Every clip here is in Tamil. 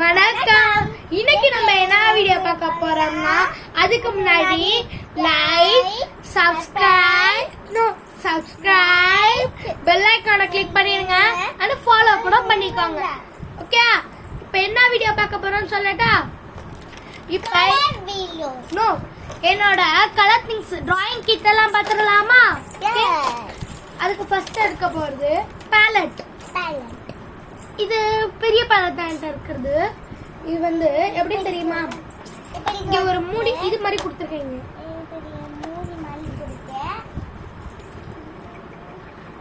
வணக்கம். இன்னைக்கு நம்ம என்ன வீடியோ பார்க்க போறோம்னா அதுக்கு முன்னாடி லைக், சப்ஸ்கிரைப், பெல் ஐகானை கிளிக் பண்ணிடுங்க. and ஃபாலோ கூட பண்ணிக்கோங்க. ஓகே, இப்போ என்ன வீடியோ பார்க்க போறோம்னு சொல்லட்டா? இப்போ என்னோட கலர் திங்ஸ் டிராயிங் கிட் எல்லாம் பாத்துறலாமா? அதுக்கு ஃபர்ஸ்ட் எடுக்க போறது பேலட். இது பெரிய பேலட் தான் இருக்கிறது. இது வந்து எப்படி தெரியுமா, இங்க ஒரு மூடி இது மாதிரி கொடுத்துருக்கீங்க.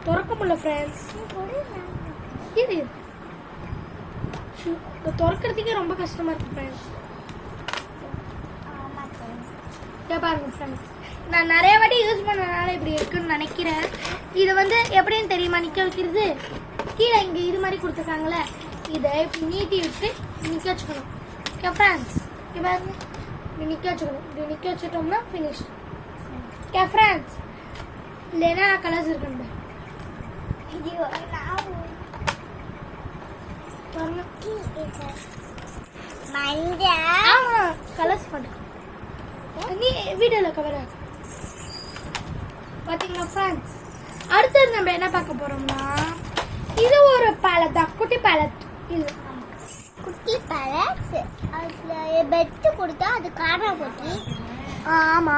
திறக்க முடியல ஃப்ரெண்ட்ஸ். இது திறக்கிறதுக்கே ரொம்ப கஷ்டமா இருக்கு ஃப்ரெண்ட்ஸ். பாருங்க ஃப்ரெண்ட்ஸ், நான் நிறைய வாட்டி யூஸ் பண்ணனால இப்படி இருக்குன்னு நினைக்கிறேன். இது வந்து எப்படின்னு தெரியுமா நிக்க வைக்கிறது? கீழே இங்க இது மாதிரி கொடுத்துருக்காங்களே, இதை இப்படி நீட்டி விட்டு நிக்க வச்சுக்கணும். ஓகே ஃப்ரெண்ட்ஸ், பாருங்க இப்படி நிக்க வச்சுக்கணும். இப்படி நிக்க வச்சுட்டோம்னா ஃபினிஷ். ஓகே ஃப்ரெண்ட்ஸ், இதுல என்ன கலர்ஸ் இருக்குன்னு கலர்ஸ் பண்ண நீ வீடியோல கவர் ஆகும் பாத்தீங்களா ஃப்ரெண்ட்ஸ். அடுத்தது நம்ம என்ன பார்க்க போறோம்னா, இது ஒரு பேலட் தான், குட்டி பேலட். இது குட்டி பேலட். அதுல பெட் கொடுத்தா அது காணா போச்சு. ஆமா,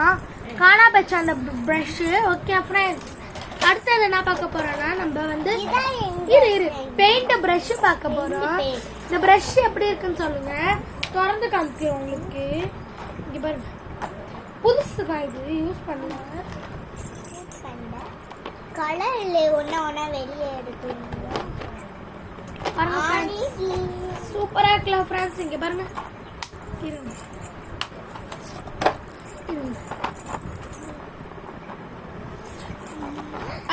காணா போச்சு அந்த பிரஷ். ஓகே ஃப்ரெண்ட்ஸ், அடுத்தது என்ன பார்க்க போறோம்னா நம்ம வந்து பெயிண்ட் பிரஷ் பார்க்க போறோம். இந்த பிரஷ் எப்படி இருக்குன்னு சொல்லுங்க, திறந்து காமிக்கிறேன் உங்களுக்கு. இங்க பாருங்க, புதுசு தான் இது, யூஸ் பண்ணல. கலர்ல ஒண்ணா வெளியே எடுத்துங்க. சூப்பரா இருக்கலாம் ஃப்ரெண்ட்ஸ். இங்க பாருங்க,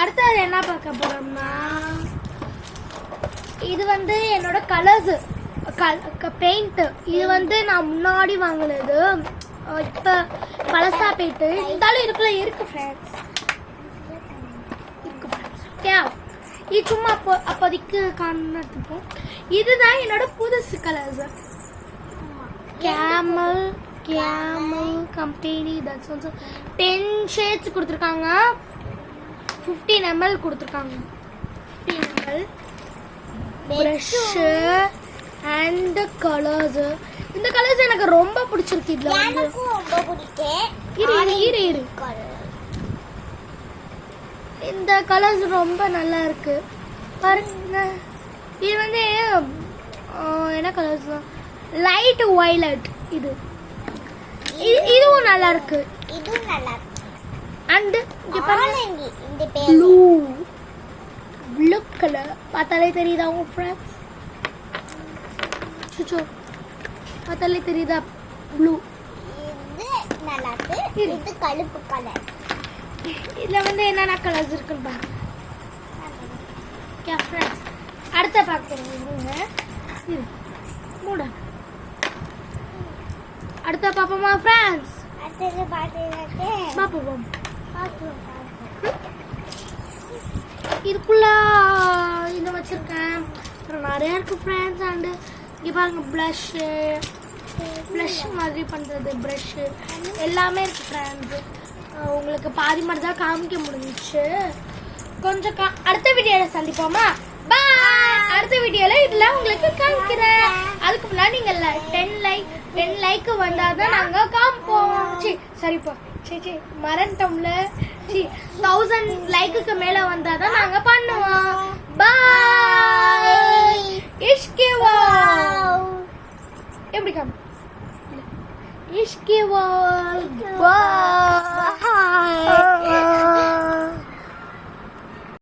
அடுத்தது என்ன பார்க்க போறோம்னா, இது வந்து என்னோட கலர்ஸ் பெயிண்ட். இது வந்து நான் முன்னாடி வாங்கினது, இப்ப பழசா போயிட்டு இருந்தாலும் இருக்குல்ல இருக்கு ஃப்ரெண்ட்ஸ். இது சும்மா அப்போதைக்கு காணத்துப்போம். இதுதான் என்னோட புதுசு கலர்ஸ். கேமல் கம்பெனி 10 ஷேட்ஸ் கொடுத்துருக்காங்க. 15 ml கொடுத்துருக்காங்க. 15 ml பிரஷ் அண்ட் கலர்ஸ். இந்த கலர்ஸ் எனக்கு ரொம்ப பிடிச்சிருக்கு. இதுல வந்து ரொம்ப பிடிக்கும். இரு இந்த கலர்ஸ் ரொம்ப நல்லா இருக்கு பாருங்க. இது வந்து என்ன கலர்ஸ், லைட் வயலட். இதுவும் நல்லா இருக்கு. இதுவும் நல்லா இருக்கு. அண்ட் இங்க பாருங்க, இந்த பேர் ப்ளூ கலர். பார்த்தாலே தெரியுதா உங்க ஃப்ரெண்ட்ஸ்? சுச்சோ, பார்த்தாலே தெரியுதா ப்ளூ? இது நல்லா இருக்கு. இது கருப்பு கலர். இதுல வந்து என்னென்ன கலர்ஸ் இருக்குன்னு பாருங்க. ஓகே ஃப்ரெண்ட்ஸ், அடுத்த பார்க்குறீங்க மூட அடுத்த பாப்போமா ஃப்ரெண்ட்ஸ்? அடுத்து பாப்போம். இதுக்குள்ள இது வச்சிருக்கேன், நிறைய இருக்கு ஃப்ரெண்ட்ஸ். அண்டு இங்க பாருங்க, ப்ளஷ் மாதிரி பண்றது ப்ரஷ் எல்லாமே இருக்கு ஃப்ரெண்ட்ஸ். உங்களுக்கு பாதி மாதிரி தான் காமிக்க முடிஞ்சிச்சு. கொஞ்சம் அடுத்த வீடியோல சந்திப்போமா? பாய். அடுத்த வீடியோல இதெல்லாம் உங்களுக்கு காமிக்கிறேன். அதுக்கு முன்னாடி நீங்க 10 லைக் வந்தாதான் நாங்க காமிப்போம். சரிப்பா, மறந்துட்டோம்ல. 1000 லைக்குக்கு மேல வந்தாதான் நாங்க பண்ணுவோம். பாய். இஷ்கேவா எப்படி காமி? இஷ்கேவா. பாய்.